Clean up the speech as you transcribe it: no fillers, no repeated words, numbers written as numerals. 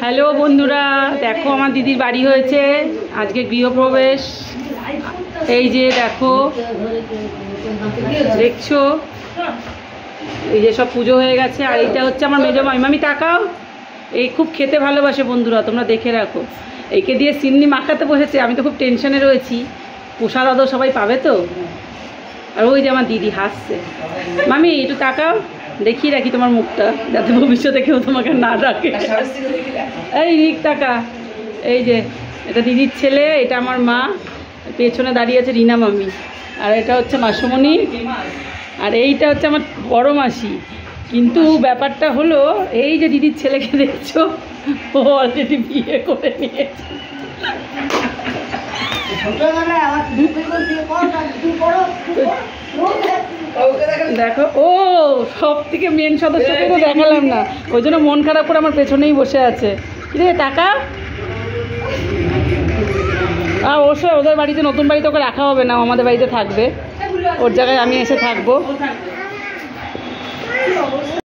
Hello বন্ধুরা, দেখো আমার দিদির বাড়ি হয়েছে আজকে গৃহপ্রবেশ। এই যে দেখো, দেখছো এই যে সব পুজো হয়ে গেছে। আর এইটা হচ্ছে আমার মেজো মামি। তাকাও, এই খুব খেতে ভালোবাসে বন্ধুরা, তোমরা দেখে রাখো। এইকে দিয়ে সিন্নি মাখাতে বসেছে, আমি তো খুব টেনশনে রয়েছি, প্রসাদ আদৌ সবাই পাবে তো। আর ওই যে আমার দিদি হাসছে। মামি একটু তাকাও, দেখিয়ে রাখি তোমার মুখটা, যাতে ভবিষ্যতে কেউ তোমাকে না ডাকে। এই রিক টাকা, এই যে এটা দিদির ছেলে, এটা আমার মা, পেছনে দাঁড়িয়ে আছে রিনা মামি, আর এটা হচ্ছে মাসুমণি, আর এইটা হচ্ছে আমার বড় মাসি। কিন্তু ব্যাপারটা হলো এই যে দিদির ছেলেকে দেখছো, ও অলরেডি বিয়ে করে নিয়েছে। দেখো, ও সব থেকে মেন সদস্যকে তো দেখালাম না, ওই জন্য মন খারাপ করে আমার পেছনেই বসে আছে। রে টাকা, আর অবশ্যই ওদের বাড়িতে, নতুন বাড়িতে ওকে রাখা হবে না, আমাদের বাড়িতে থাকবে, ওর জায়গায় আমি এসে থাকবো।